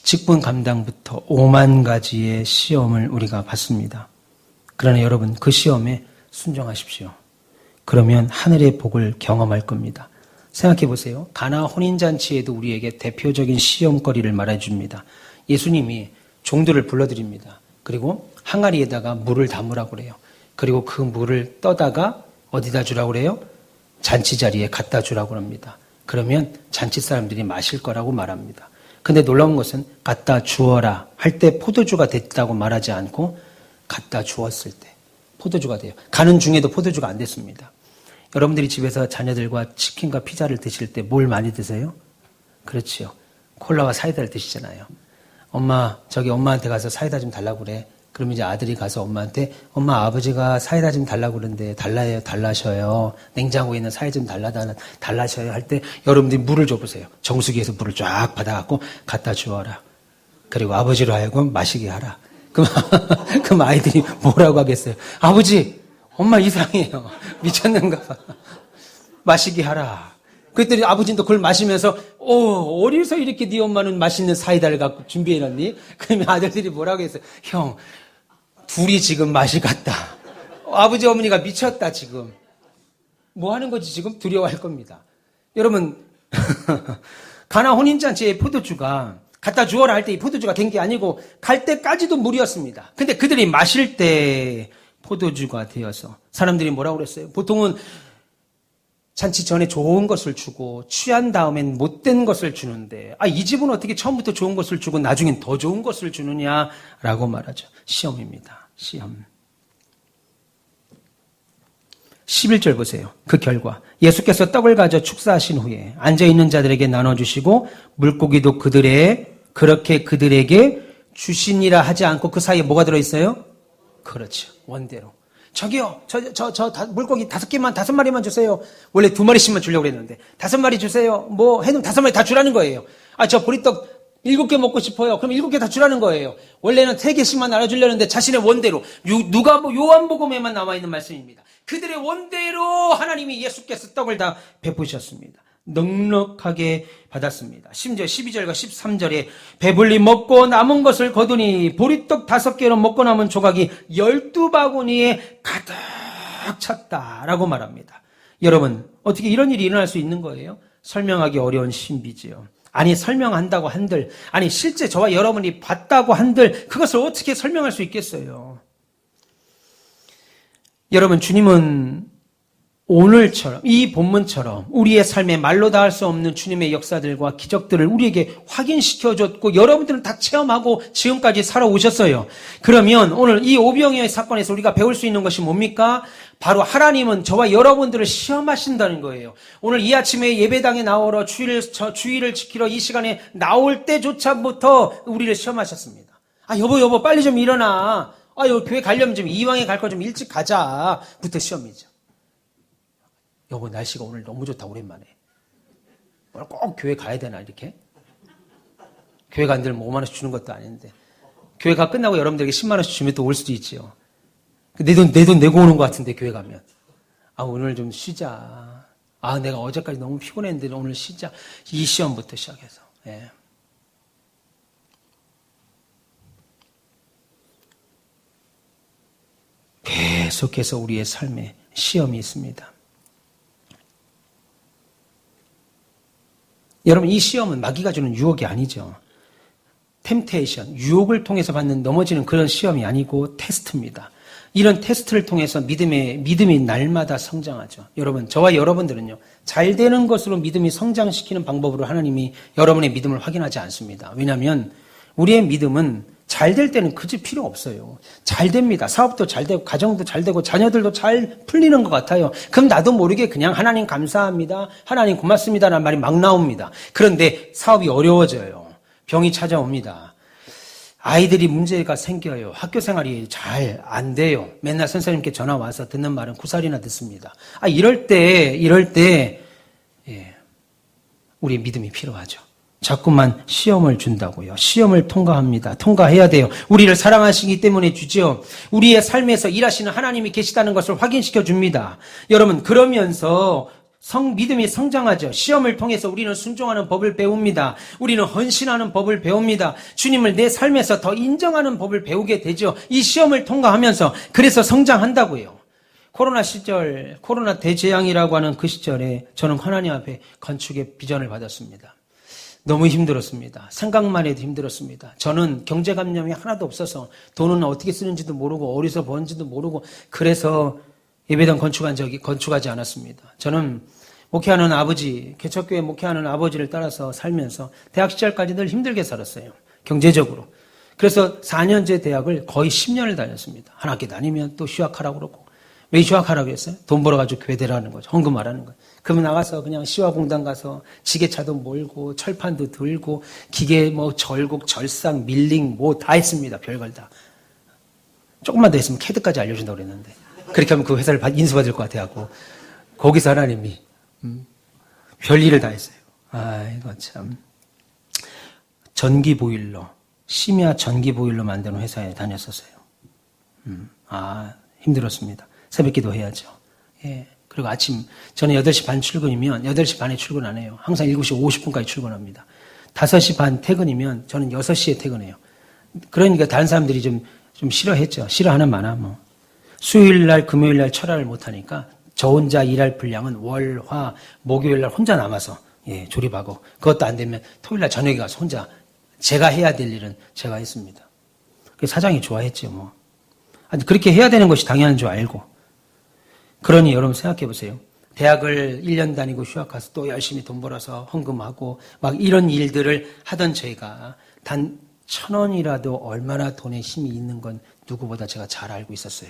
직분 감당부터 5만 가지의 시험을 우리가 받습니다. 그러나 여러분 그 시험에 순종하십시오. 그러면 하늘의 복을 경험할 겁니다. 생각해 보세요. 가나 혼인잔치에도 우리에게 대표적인 시험거리를 말해줍니다. 예수님이 종들을 불러드립니다. 그리고 항아리에다가 물을 담으라고 그래요. 그리고 그 물을 떠다가 어디다 주라고 그래요? 잔치 자리에 갖다 주라고 합니다. 그러면 잔치 사람들이 마실 거라고 말합니다. 근데 놀라운 것은 갖다 주어라 할 때 포도주가 됐다고 말하지 않고 갖다 주었을 때 포도주가 돼요. 가는 중에도 포도주가 안 됐습니다. 여러분들이 집에서 자녀들과 치킨과 피자를 드실 때 뭘 많이 드세요? 그렇지요. 콜라와 사이다를 드시잖아요. 엄마, 저기 엄마한테 가서 사이다 좀 달라고 그래. 그럼 이제 아들이 가서 엄마한테, 엄마, 아버지가 사이다 좀 달라고 그러는데 달라셔요. 냉장고에 있는 사이다 좀 달라셔요. 할 때 여러분들이 물을 줘보세요. 정수기에서 물을 쫙 받아갖고 갖다 주어라. 그리고 아버지로 하여금 마시게 하라. 그럼 아이들이 뭐라고 하겠어요? 아버지, 엄마 이상해요. 미쳤는가 봐. 마시게 하라. 그랬더니 아버지는 또 그걸 마시면서 어디서 이렇게 네 엄마는 맛있는 사이다를 갖고 준비해놨니? 그러면 아들들이 뭐라고 했어요? 형, 둘이 지금 맛이 같다. 아버지 어머니가 미쳤다 지금. 뭐 하는 거지 지금? 두려워할 겁니다. 여러분 가나 혼인잔치의 포도주가 갖다 주어라 할 때 이 포도주가 된 게 아니고 갈 때까지도 물이었습니다. 근데 그들이 마실 때 포도주가 되어서 사람들이 뭐라고 그랬어요? 보통은 잔치 전에 좋은 것을 주고 취한 다음엔 못된 것을 주는데 이 집은 어떻게 처음부터 좋은 것을 주고 나중엔 더 좋은 것을 주느냐라고 말하죠. 시험입니다. 시험. 11절 보세요. 그 결과 예수께서 떡을 가져 축사하신 후에 앉아있는 자들에게 나눠주시고 물고기도 그렇게 그들에게 주시니라 하지 않고 그 사이에 뭐가 들어있어요? 그렇죠. 원대로. 저기요, 물고기 5마리만 주세요. 원래 2마리씩만 주려고 그랬는데, 5마리 주세요. 뭐, 해놓으면 5마리 다 주라는 거예요. 저 보리떡 7개 먹고 싶어요. 그럼 7개 다 주라는 거예요. 원래는 3개씩만 나눠주려는데 자신의 원대로, 요한복음에만 나와있는 말씀입니다. 그들의 원대로 하나님이 예수께서 떡을 다 베푸셨습니다. 넉넉하게 받았습니다. 심지어 12절과 13절에 배불리 먹고 남은 것을 거두니 보리떡 5개로 먹고 남은 조각이 12바구니에 가득 찼다라고 말합니다. 여러분, 어떻게 이런 일이 일어날 수 있는 거예요? 설명하기 어려운 신비지요. 설명한다고 한들, 실제 저와 여러분이 봤다고 한들 그것을 어떻게 설명할 수 있겠어요? 여러분, 주님은 오늘처럼 이 본문처럼 우리의 삶에 말로 다 할 수 없는 주님의 역사들과 기적들을 우리에게 확인시켜줬고 여러분들은 다 체험하고 지금까지 살아오셨어요. 그러면 오늘 이 오병이어의 사건에서 우리가 배울 수 있는 것이 뭡니까? 바로 하나님은 저와 여러분들을 시험하신다는 거예요. 오늘 이 아침에 예배당에 나오러 주의를 지키러 이 시간에 나올 때조차부터 우리를 시험하셨습니다. 여보 빨리 좀 일어나. 여기 교회 가려면 좀 이왕에 갈 거 좀 일찍 가자. 부터 시험이죠. 여보, 날씨가 오늘 너무 좋다, 오랜만에. 오늘 꼭 교회 가야 되나, 이렇게? 교회 간 데는 5만원씩 주는 것도 아닌데. 교회가 끝나고 여러분들에게 10만원씩 주면 또 올 수도 있지요. 내 돈 내고 오는 것 같은데, 교회 가면. 오늘 좀 쉬자. 내가 어제까지 너무 피곤했는데 오늘 쉬자. 이 시험부터 시작해서. 예. 계속해서 우리의 삶에 시험이 있습니다. 여러분, 이 시험은 마귀가 주는 유혹이 아니죠. 템테이션, 유혹을 통해서 받는 넘어지는 그런 시험이 아니고 테스트입니다. 이런 테스트를 통해서 믿음이 날마다 성장하죠. 여러분, 저와 여러분들은요, 잘 되는 것으로 믿음이 성장시키는 방법으로 하나님이 여러분의 믿음을 확인하지 않습니다. 왜냐하면 우리의 믿음은 잘 될 때는 그지 필요 없어요. 잘 됩니다. 사업도 잘 되고 가정도 잘 되고 자녀들도 잘 풀리는 것 같아요. 그럼 나도 모르게 그냥 하나님 감사합니다. 하나님 고맙습니다라는 말이 막 나옵니다. 그런데 사업이 어려워져요. 병이 찾아옵니다. 아이들이 문제가 생겨요. 학교 생활이 잘 안 돼요. 맨날 선생님께 전화 와서 듣는 말은 구살이나 듣습니다. 이럴 때 우리의 믿음이 필요하죠. 자꾸만 시험을 준다고요. 시험을 통과해야 돼요. 우리를 사랑하시기 때문에 주죠. 우리의 삶에서 일하시는 하나님이 계시다는 것을 확인시켜 줍니다. 여러분, 그러면서 믿음이 성장하죠. 시험을 통해서 우리는 순종하는 법을 배웁니다. 우리는 헌신하는 법을 배웁니다. 주님을 내 삶에서 더 인정하는 법을 배우게 되죠. 이 시험을 통과하면서 그래서 성장한다고요. 코로나 시절, 코로나 대재앙이라고 하는 그 시절에 저는 하나님 앞에 건축의 비전을 받았습니다. 너무 힘들었습니다. 생각만 해도 힘들었습니다. 저는 경제관념이 하나도 없어서 돈은 어떻게 쓰는지도 모르고 어디서 버는지도 모르고 그래서 예배당 건축하지 않았습니다. 저는 목회하는 아버지, 개척교회 목회하는 아버지를 따라서 살면서 대학 시절까지 늘 힘들게 살았어요. 경제적으로. 그래서 4년제 대학을 거의 10년을 다녔습니다. 한 학기 다니면 또 휴학하라고 그러고. 왜 휴학하라고 했어요? 돈 벌어가지고 교회 데려가는 거죠. 헌금하라는 거예요. 그러면 나가서 그냥 시화공단 가서 지게차도 몰고 철판도 들고 기계 뭐 절곡, 절상, 밀링 뭐 다 했습니다. 별걸 다. 조금만 더 했으면 캐드까지 알려준다고 그랬는데 그렇게 하면 그 회사를 인수받을 것 같아갖고 거기서 하나님이 별일을 다 했어요. 이거 참. 전기보일러, 심야 전기보일러 만드는 회사에 다녔었어요. 힘들었습니다. 새벽기도 해야죠. 예. 그리고 아침, 저는 8시 반 출근이면 8시 반에 출근 안 해요. 항상 7시 50분까지 출근합니다. 5시 반 퇴근이면 저는 6시에 퇴근해요. 그러니까 다른 사람들이 좀 싫어했죠. 싫어하는 마나 뭐. 수요일 날, 금요일 날 철야를 못하니까 저 혼자 일할 분량은 월, 화, 목요일 날 혼자 남아서 예, 조립하고 그것도 안 되면 토요일 날 저녁에 가서 혼자 제가 해야 될 일은 제가 했습니다. 사장이 좋아했죠, 뭐. 아니, 그렇게 해야 되는 것이 당연한 줄 알고. 그러니 여러분 생각해 보세요. 대학을 1년 다니고 휴학 가서 또 열심히 돈 벌어서 헌금하고 막 이런 일들을 하던 저희가 단 1,000원이라도 얼마나 돈에 힘이 있는 건 누구보다 제가 잘 알고 있었어요.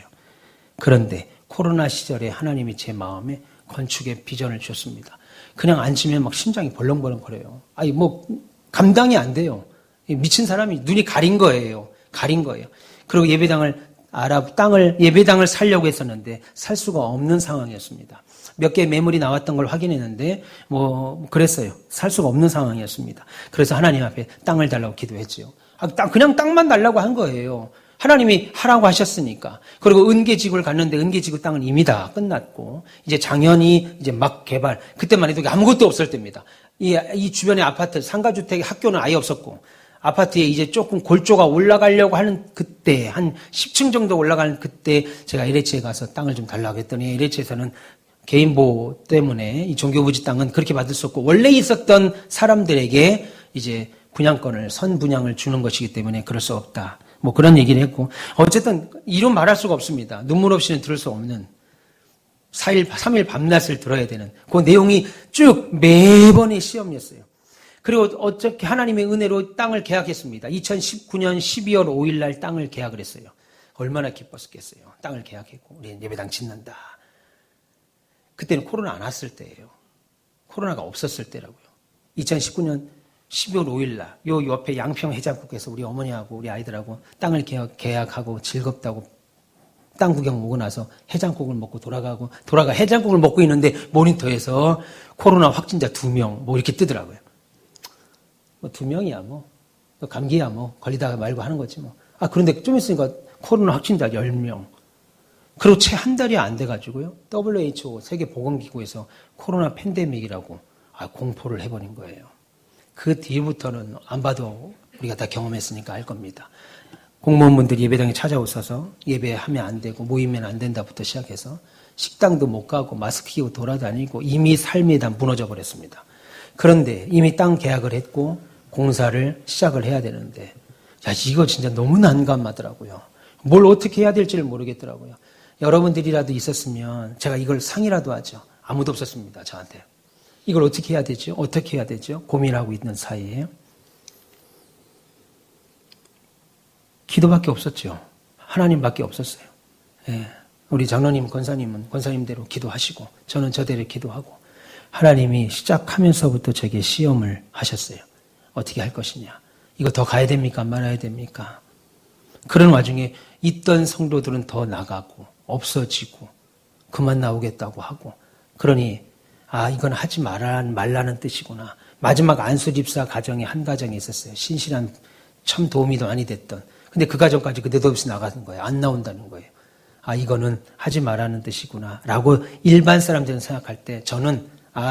그런데 코로나 시절에 하나님이 제 마음에 건축의 비전을 주셨습니다. 그냥 앉으면 막 심장이 벌렁벌렁 거려요. 뭐 감당이 안 돼요. 미친 사람이 눈이 가린 거예요. 가린 거예요. 그리고 예배당을 살려고 했었는데 살 수가 없는 상황이었습니다. 몇 개 매물이 나왔던 걸 확인했는데 그랬어요. 살 수가 없는 상황이었습니다. 그래서 하나님 앞에 땅을 달라고 기도했지요. 그냥 땅만 달라고 한 거예요. 하나님이 하라고 하셨으니까. 그리고 은계지구를 갔는데 은계지구 땅은 이미 다 끝났고 이제 작년이 이제 막 개발. 그때만 해도 아무것도 없을 때입니다. 이 주변에 아파트, 상가주택, 학교는 아예 없었고 아파트에 이제 조금 골조가 올라가려고 하는 그때 한 10층 정도 올라가는 그때 제가 LH에 가서 땅을 좀 달라고 했더니 LH에서는 개인보호 때문에 이 종교부지 땅은 그렇게 받을 수 없고 원래 있었던 사람들에게 이제 분양권을 선분양을 주는 것이기 때문에 그럴 수 없다. 뭐 그런 얘기를 했고 어쨌든 이루 말할 수가 없습니다. 눈물 없이는 들을 수 없는 3일 밤낮을 들어야 되는 그 내용이 쭉 매번의 시험이었어요. 그리고 어떻게 하나님의 은혜로 땅을 계약했습니다. 2019년 12월 5일 날 땅을 계약을 했어요. 얼마나 기뻤겠어요. 땅을 계약했고 우리 예배당 짓는다. 그때는 코로나 안 왔을 때예요. 코로나가 없었을 때라고요. 2019년 12월 5일 날 요 옆에 양평 해장국에서 우리 어머니하고 우리 아이들하고 땅을 계약하고 즐겁다고 땅 구경 오고 나서 해장국을 먹고 돌아가 해장국을 먹고 있는데 모니터에서 코로나 확진자 2명 뭐 이렇게 뜨더라고요. 뭐 2명이야 뭐 감기야 뭐 걸리다가 말고 하는 거지 뭐. 그런데 좀 있으니까 코로나 확진자 10명. 그리고 채 한 달이 안 돼가지고요. WHO 세계보건기구에서 코로나 팬데믹이라고 공포를 해버린 거예요. 그 뒤부터는 안 봐도 우리가 다 경험했으니까 알 겁니다. 공무원분들이 예배당에 찾아오셔서 예배하면 안 되고 모이면 안 된다부터 시작해서 식당도 못 가고 마스크 끼고 돌아다니고 이미 삶이 다 무너져 버렸습니다. 그런데 이미 땅 계약을 했고 공사를 시작을 해야 되는데 이거 진짜 너무 난감하더라고요. 뭘 어떻게 해야 될지를 모르겠더라고요. 여러분들이라도 있었으면 제가 이걸 상의라도 하죠. 아무도 없었습니다. 저한테. 이걸 어떻게 해야 되죠? 어떻게 해야 되죠? 고민하고 있는 사이에 기도밖에 없었죠. 하나님밖에 없었어요. 예. 우리 장로님, 권사님은 권사님대로 기도하시고 저는 저대로 기도하고 하나님이 시작하면서부터 제게 시험을 하셨어요. 어떻게 할 것이냐. 이거 더 가야 됩니까? 말아야 됩니까? 그런 와중에 있던 성도들은 더 나가고 없어지고 그만 나오겠다고 하고 그러니 이건 하지 말라는 뜻이구나. 마지막 안수집사 가정에 한 가정이 있었어요. 신실한 참 도움이 많이 됐던. 근데 그 가정까지 그데도 없이 나가는 거예요. 안 나온다는 거예요. 이거는 하지 말라는 뜻이구나. 라고 일반 사람들은 생각할 때 저는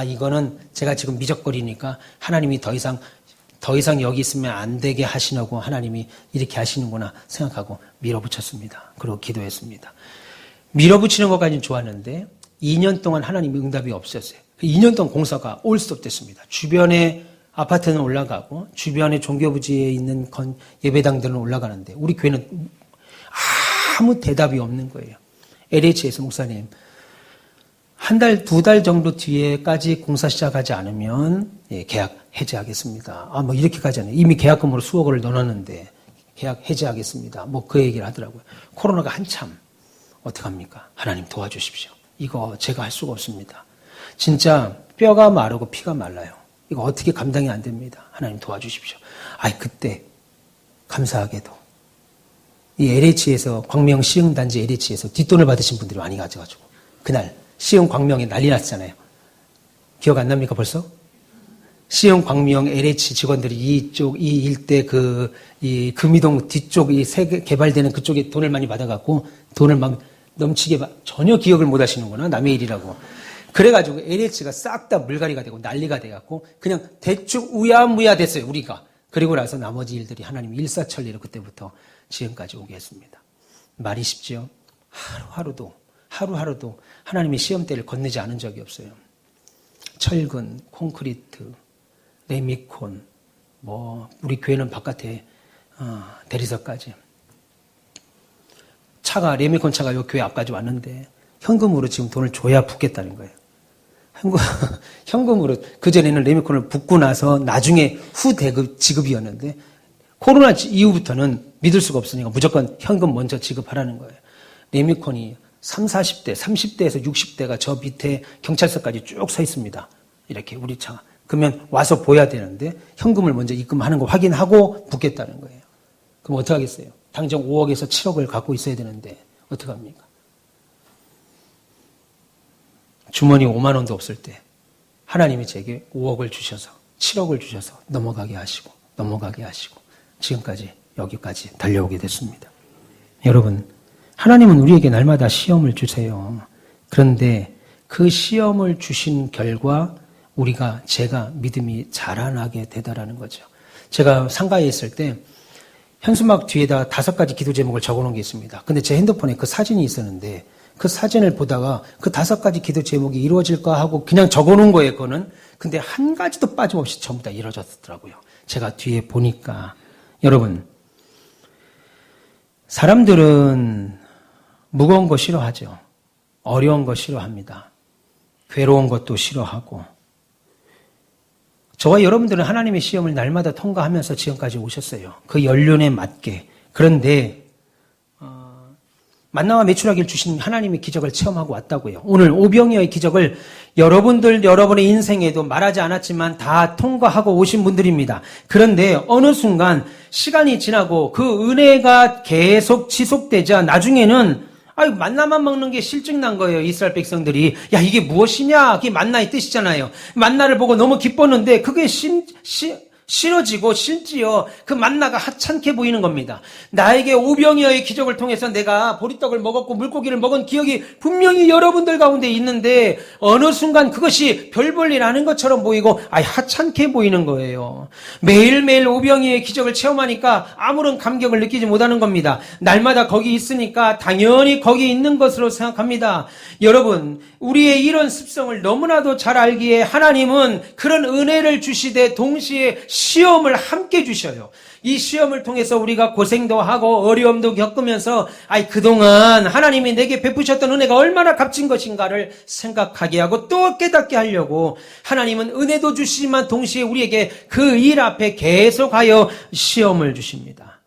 이거는 제가 지금 미적거리니까 하나님이 더 이상 여기 있으면 안 되게 하시려고 하나님이 이렇게 하시는구나 생각하고 밀어붙였습니다. 그리고 기도했습니다. 밀어붙이는 것까지는 좋았는데 2년 동안 하나님의 응답이 없었어요. 2년 동안 공사가 올스톱 됐습니다. 주변에 아파트는 올라가고 주변에 종교부지에 있는 예배당들은 올라가는데 우리 교회는 아무 대답이 없는 거예요. LH에서 목사님 한 달, 2달 정도 뒤에까지 공사 시작하지 않으면 계약 해지하겠습니다. 뭐 이렇게까지 하네요. 이미 계약금으로 수억을 넣어놨는데 계약 해지하겠습니다. 뭐 그 얘기를 하더라고요. 코로나가 한참 어떡합니까? 하나님 도와주십시오. 이거 제가 할 수가 없습니다. 진짜 뼈가 마르고 피가 말라요. 이거 어떻게 감당이 안 됩니다. 하나님 도와주십시오. 그때 감사하게도 이 LH에서 광명 시흥단지 LH에서 뒷돈을 받으신 분들이 많이 가져가지고 그날 시흥 광명에 난리 났잖아요. 기억 안 납니까 벌써? 시흥 광명 LH 직원들이 이쪽 이 일대 이 금이동 뒤쪽 이 개발되는 그쪽에 돈을 많이 받아갖고 돈을 막 넘치게 전혀 기억을 못 하시는구나. 남의 일이라고. 그래가지고 LH가 싹 다 물갈이가 되고 난리가 돼갖고 그냥 대충 우야무야 됐어요. 우리가. 그리고 나서 나머지 일들이 하나님 일사천리로 그때부터 지금까지 오게 했습니다. 말이 쉽지요? 하루하루도 하나님의 시험대를 건너지 않은 적이 없어요. 철근, 콘크리트, 레미콘, 우리 교회는 바깥에 대리석까지. 레미콘 차가 요 교회 앞까지 왔는데 현금으로 지금 돈을 줘야 붓겠다는 거예요. 현금으로. 그전에는 레미콘을 붓고 나서 나중에 후대급 지급이었는데 코로나 이후부터는 믿을 수가 없으니까 무조건 현금 먼저 지급하라는 거예요. 레미콘이 30, 40대, 30대에서 60대가 저 밑에 경찰서까지 쭉 서 있습니다. 이렇게 우리 차. 그러면 와서 보야 되는데 현금을 먼저 입금하는 거 확인하고 붓겠다는 거예요. 그럼 어떡하겠어요? 당장 5억에서 7억을 갖고 있어야 되는데 어떡합니까? 주머니 5만 원도 없을 때 하나님이 제게 5억을 주셔서 7억을 주셔서 넘어가게 하시고 지금까지 여기까지 달려오게 됐습니다. 여러분, 하나님은 우리에게 날마다 시험을 주세요. 그런데 그 시험을 주신 결과 제가 믿음이 자라나게 되더라는 거죠. 제가 상가에 있을 때 현수막 뒤에다 5가지 기도 제목을 적어놓은 게 있습니다. 근데 제 핸드폰에 그 사진이 있었는데 그 사진을 보다가 그 5가지 기도 제목이 이루어질까 하고 그냥 적어놓은 거예요, 그거는. 근데 한 가지도 빠짐없이 전부 다 이루어졌더라고요. 제가 뒤에 보니까. 여러분, 사람들은 무거운 거 싫어하죠. 어려운 거 싫어합니다. 괴로운 것도 싫어하고. 저와 여러분들은 하나님의 시험을 날마다 통과하면서 지금까지 오셨어요. 그 연륜에 맞게. 그런데 만나와 메추라기를 주신 하나님의 기적을 체험하고 왔다고요. 오늘 오병이어의 기적을 여러분의 인생에도 말하지 않았지만 다 통과하고 오신 분들입니다. 그런데 어느 순간 시간이 지나고 그 은혜가 계속 지속되자 나중에는 만나만 먹는 게 실증난 거예요. 이스라엘 백성들이. 이게 무엇이냐? 그게 만나의 뜻이잖아요. 만나를 보고 너무 기뻤는데 그게 싫어지고 심지어 그 만나가 하찮게 보이는 겁니다. 나에게 오병이어의 기적을 통해서 내가 보리떡을 먹었고 물고기를 먹은 기억이 분명히 여러분들 가운데 있는데 어느 순간 그것이 별 볼 일 아닌 것처럼 보이고 하찮게 보이는 거예요. 매일매일 오병이어의 기적을 체험하니까 아무런 감격을 느끼지 못하는 겁니다. 날마다 거기 있으니까 당연히 거기 있는 것으로 생각합니다. 여러분, 우리의 이런 습성을 너무나도 잘 알기에 하나님은 그런 은혜를 주시되 동시에 시험을 함께 주셔요. 이 시험을 통해서 우리가 고생도 하고 어려움도 겪으면서 그동안 하나님이 내게 베푸셨던 은혜가 얼마나 값진 것인가를 생각하게 하고 또 깨닫게 하려고 하나님은 은혜도 주시지만 동시에 우리에게 그 일 앞에 계속하여 시험을 주십니다.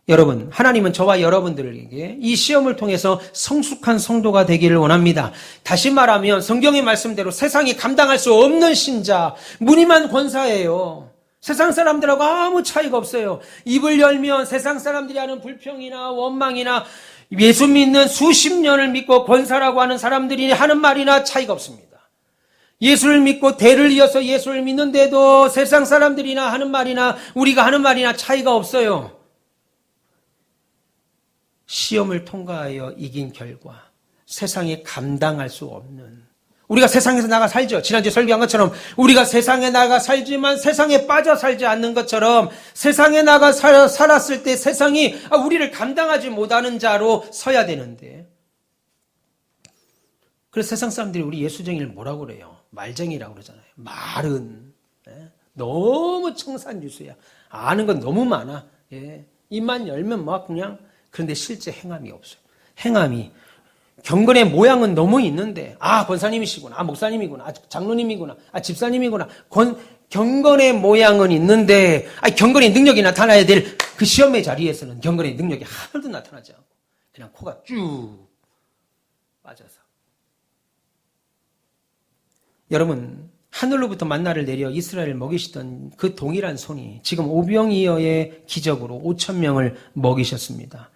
여러분, 하나님은 저와 여러분들에게 이 시험을 통해서 성숙한 성도가 되기를 원합니다. 다시 말하면 성경의 말씀대로 세상이 감당할 수 없는 신자, 무늬만 권사예요. 세상 사람들하고 아무 차이가 없어요. 입을 열면 세상 사람들이 하는 불평이나 원망이나 예수 믿는 수십 년을 믿고 권사라고 하는 사람들이 하는 말이나 차이가 없습니다. 예수를 믿고 대를 이어서 예수를 믿는데도 세상 사람들이나 하는 말이나 우리가 하는 말이나 차이가 없어요. 시험을 통과하여 이긴 결과 세상에 감당할 수 없는, 우리가 세상에서 나가 살죠. 지난주에 설교한 것처럼 우리가 세상에 나가 살지만 세상에 빠져 살지 않는 것처럼 세상에 나가 살았을 때 세상이 우리를 감당하지 못하는 자로 서야 되는데, 그래서 세상 사람들이 우리 예수쟁이를 뭐라고 그래요? 말쟁이라고 그러잖아요. 말은 너무 청산유수야. 아는 건 너무 많아. 입만 열면 그냥. 그런데 실제 행함이 없어요. 행함이, 경건의 모양은 너무 있는데 권사님이시구나, 목사님이구나, 장로님이구나, 집사님이구나. 경건의 모양은 있는데 경건의 능력이 나타나야 될 그 시험의 자리에서는 경건의 능력이 하나도 나타나지 않고 그냥 코가 쭉 빠져서. 여러분, 하늘로부터 만나를 내려 이스라엘을 먹이시던 그 동일한 손이 지금 오병이어의 기적으로 5,000명을 먹이셨습니다.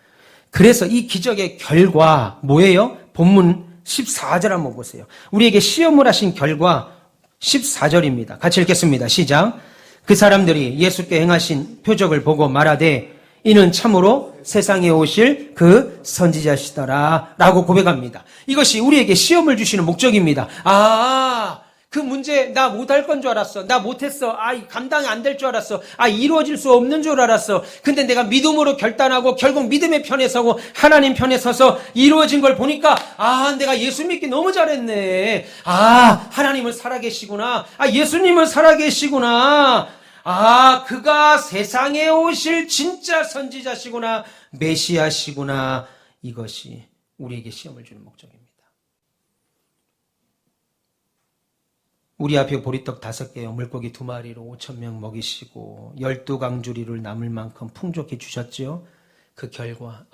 그래서 이 기적의 결과 뭐예요? 본문 14절 한번 보세요. 우리에게 시험을 하신 결과 14절입니다. 같이 읽겠습니다. 시작. 그 사람들이 예수께 행하신 표적을 보고 말하되 이는 참으로 세상에 오실 그 선지자시더라 라고 고백합니다. 이것이 우리에게 시험을 주시는 목적입니다. 그 문제 나 못할 건 줄 알았어. 나 못했어. 감당이 안 될 줄 알았어. 이루어질 수 없는 줄 알았어. 근데 내가 믿음으로 결단하고 결국 믿음의 편에 서고 하나님 편에 서서 이루어진 걸 보니까 내가 예수 믿기 너무 잘했네. 하나님은 살아계시구나. 예수님은 살아계시구나. 그가 세상에 오실 진짜 선지자시구나. 메시아시구나. 이것이 우리에게 시험을 주는 목적입니다. 우리 앞에 보리떡 5개와 물고기 2마리로 5,000명 먹이시고 12강주리를 남을 만큼 풍족히 주셨죠. 그 결과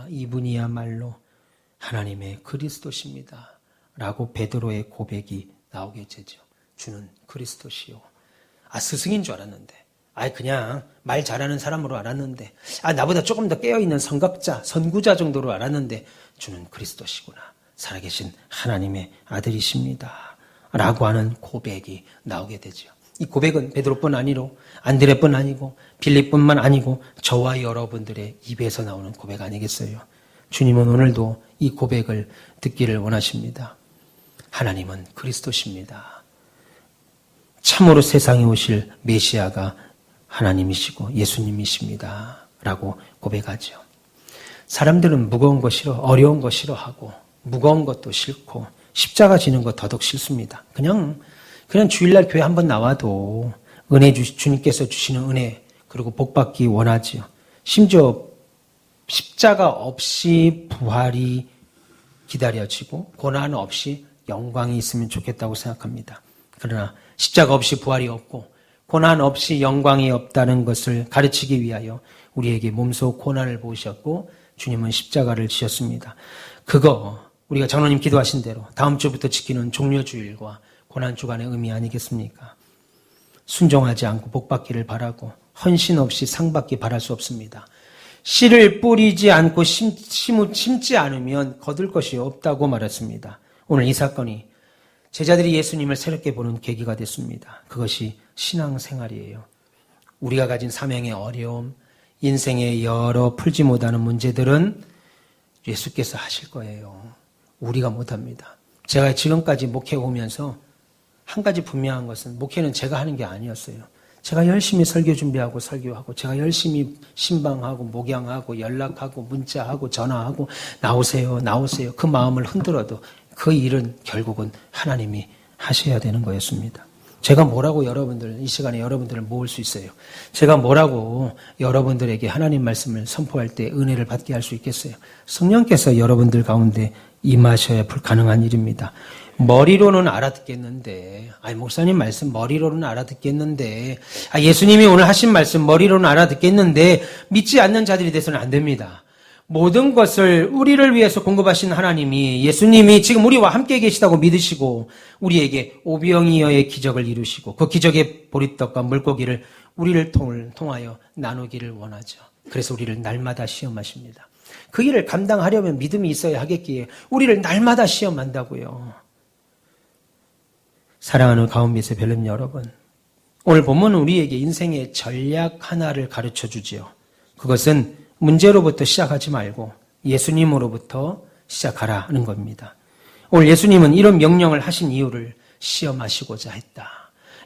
이분이야말로 하나님의 그리스도십니다 라고 베드로의 고백이 나오게 되죠. 주는 그리스도시요. 스승인 줄 알았는데 그냥 말 잘하는 사람으로 알았는데 나보다 조금 더 깨어있는 선각자, 선구자 정도로 알았는데 주는 그리스도시구나. 살아계신 하나님의 아들이십니다 라고 하는 고백이 나오게 되죠. 이 고백은 베드로뿐 아니로 안드레뿐 아니고 빌립뿐만 아니고 저와 여러분들의 입에서 나오는 고백 아니겠어요? 주님은 오늘도 이 고백을 듣기를 원하십니다. 하나님은 그리스도십니다. 참으로 세상에 오실 메시아가 하나님이시고 예수님이십니다 라고 고백하죠. 사람들은 무거운 거 싫어, 어려운 거 싫어하고 무거운 것도 싫고 십자가 지는 거 더더욱 싫습니다. 그냥 주일날 교회 한번 나와도 주님께서 주시는 은혜 그리고 복 받기 원하지요. 심지어 십자가 없이 부활이 기다려지고 고난 없이 영광이 있으면 좋겠다고 생각합니다. 그러나 십자가 없이 부활이 없고 고난 없이 영광이 없다는 것을 가르치기 위하여 우리에게 몸소 고난을 보셨고 주님은 십자가를 지셨습니다. 그거 우리가 장로님 기도하신 대로 다음 주부터 지키는 종려주일과 고난주간의 의미 아니겠습니까? 순종하지 않고 복받기를 바라고 헌신 없이 상받기 바랄 수 없습니다. 씨를 뿌리지 않고 심지 않으면 거둘 것이 없다고 말했습니다. 오늘 이 사건이 제자들이 예수님을 새롭게 보는 계기가 됐습니다. 그것이 신앙생활이에요. 우리가 가진 사명의 어려움, 인생의 여러 풀지 못하는 문제들은 예수께서 하실 거예요. 우리가 못합니다. 제가 지금까지 목회 오면서 한 가지 분명한 것은 목회는 제가 하는 게 아니었어요. 제가 열심히 설교 준비하고 설교하고 제가 열심히 신방하고 목양하고 연락하고 문자하고 전화하고 나오세요 그 마음을 흔들어도 그 일은 결국은 하나님이 하셔야 되는 거였습니다. 제가 뭐라고 이 시간에 여러분들을 모을 수 있어요? 제가 뭐라고 여러분들에게 하나님 말씀을 선포할 때 은혜를 받게 할 수 있겠어요? 성령께서 여러분들 가운데 임하셔야 불가능한 일입니다. 머리로는 알아듣겠는데, 목사님 말씀 머리로는 알아듣겠는데, 예수님이 오늘 하신 말씀 머리로는 알아듣겠는데, 믿지 않는 자들이 돼서는 안 됩니다. 모든 것을 우리를 위해서 공급하신 하나님이 예수님이 지금 우리와 함께 계시다고 믿으시고 우리에게 오병이어의 기적을 이루시고 그 기적의 보리떡과 물고기를 우리를 통하여 나누기를 원하죠. 그래서 우리를 날마다 시험하십니다. 그 일을 감당하려면 믿음이 있어야 하겠기에 우리를 날마다 시험한다고요. 사랑하는 가운데서 별님 여러분, 오늘 본문은 우리에게 인생의 전략 하나를 가르쳐 주지요. 그것은 문제로부터 시작하지 말고 예수님으로부터 시작하라는 겁니다. 오늘 예수님은 이런 명령을 하신 이유를 시험하시고자 했다.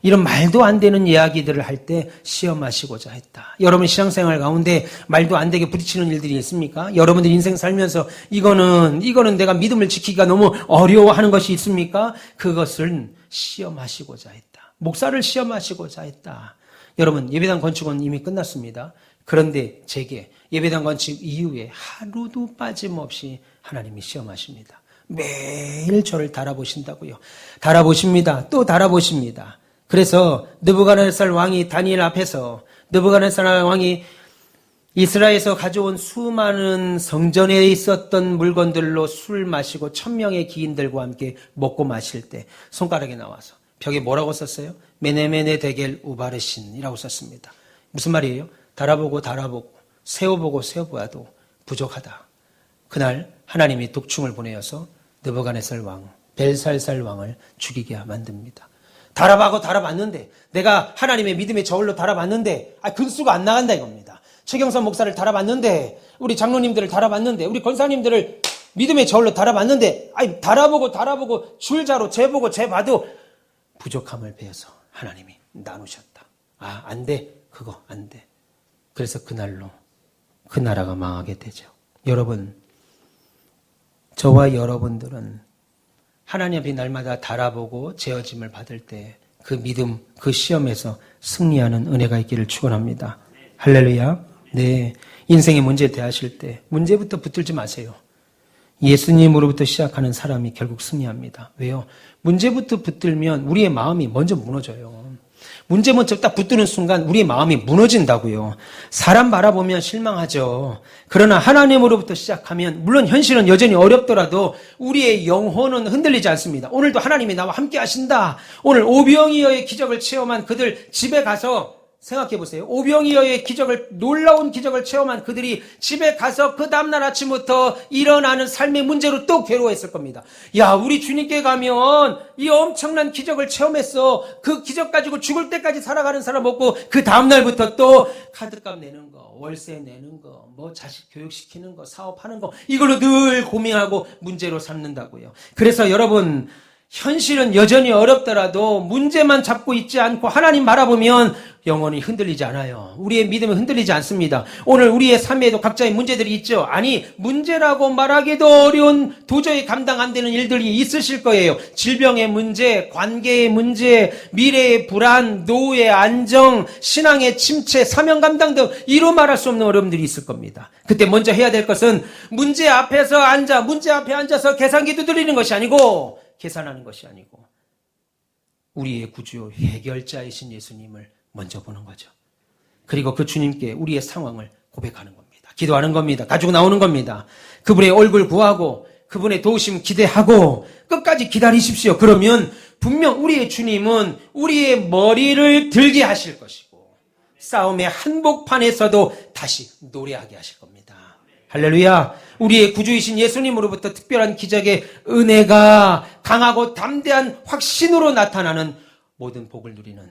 이런 말도 안 되는 이야기들을 할 때 시험하시고자 했다. 여러분 신앙생활 가운데 말도 안 되게 부딪히는 일들이 있습니까? 여러분들 인생 살면서 이거는 내가 믿음을 지키기가 너무 어려워하는 것이 있습니까? 그것을 시험하시고자 했다. 목사를 시험하시고자 했다. 여러분 예배당 건축은 이미 끝났습니다. 그런데 제게 예배당 건축 이후에 하루도 빠짐없이 하나님이 시험하십니다. 매일 저를 달아보신다고요. 달아보십니다. 또 달아보십니다. 그래서 느부갓네살 왕이 다니엘 앞에서 느부갓네살 왕이 이스라엘에서 가져온 수많은 성전에 있었던 물건들로 술 마시고 1000명의 기인들과 함께 먹고 마실 때 손가락에 나와서 벽에 뭐라고 썼어요? 메네메네 데겔 우바르신이라고 썼습니다. 무슨 말이에요? 달아보고 세어보고 세어보아도 부족하다. 그날 하나님이 독충을 보내어서 느부갓네살 왕, 벨살살 왕을 죽이게 만듭니다. 달아봤는데 내가 하나님의 믿음의 저울로 달아봤는데 근수가 안 나간다 이겁니다. 최경선 목사를 달아봤는데 우리 장로님들을 달아봤는데 우리 권사님들을 믿음의 저울로 달아봤는데 달아보고 줄자로 재보고 재봐도 부족함을 배워서 하나님이 나누셨다. 안 돼. 그거 안 돼. 그래서 그날로 그 나라가 망하게 되죠. 여러분, 저와 여러분들은 하나님 앞에 날마다 달아보고 재어짐을 받을 때 그 믿음, 그 시험에서 승리하는 은혜가 있기를 축원합니다. 할렐루야. 네, 인생의 문제 대하실 때 문제부터 붙들지 마세요. 예수님으로부터 시작하는 사람이 결국 승리합니다. 왜요? 문제부터 붙들면 우리의 마음이 먼저 무너져요. 문제 먼저 딱 붙드는 순간 우리의 마음이 무너진다고요. 사람 바라보면 실망하죠. 그러나 하나님으로부터 시작하면 물론 현실은 여전히 어렵더라도 우리의 영혼은 흔들리지 않습니다. 오늘도 하나님이 나와 함께 하신다. 오늘 오병이어의 기적을 체험한 그들 집에 가서 생각해 보세요. 오병이어의 놀라운 기적을 체험한 그들이 집에 가서 그 다음날 아침부터 일어나는 삶의 문제로 또 괴로워했을 겁니다. 우리 주님께 가면 이 엄청난 기적을 체험했어. 그 기적 가지고 죽을 때까지 살아가는 사람 없고 그 다음날부터 또 카드값 내는 거, 월세 내는 거, 자식 교육시키는 거, 사업하는 거 이걸로 늘 고민하고 문제로 삼는다고요. 그래서 여러분, 현실은 여전히 어렵더라도 문제만 잡고 있지 않고 하나님 바라보면 영혼이 흔들리지 않아요. 우리의 믿음이 흔들리지 않습니다. 오늘 우리의 삶에도 각자의 문제들이 있죠. 문제라고 말하기도 어려운 도저히 감당 안 되는 일들이 있으실 거예요. 질병의 문제, 관계의 문제, 미래의 불안, 노후의 안정, 신앙의 침체, 사명 감당 등 이루 말할 수 없는 어려움들이 있을 겁니다. 그때 먼저 해야 될 것은 문제 앞에 앉아서 계산기 두드리는 것이 아니고 계산하는 것이 아니고 우리의 구주 해결자이신 예수님을 먼저 보는 거죠. 그리고 그 주님께 우리의 상황을 고백하는 겁니다. 기도하는 겁니다. 가지고 나오는 겁니다. 그분의 얼굴 구하고 그분의 도우심 기대하고 끝까지 기다리십시오. 그러면 분명 우리의 주님은 우리의 머리를 들게 하실 것이고 싸움의 한복판에서도 다시 노래하게 하실 겁니다. 할렐루야. 우리의 구주이신 예수님으로부터 특별한 기적의 은혜가 강하고 담대한 확신으로 나타나는 모든 복을 누리는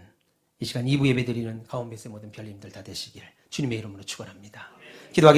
이 시간 2부 예배 드리는 가운데의 모든 별님들 다 되시길 주님의 이름으로 축원합니다. 기도하겠습니다.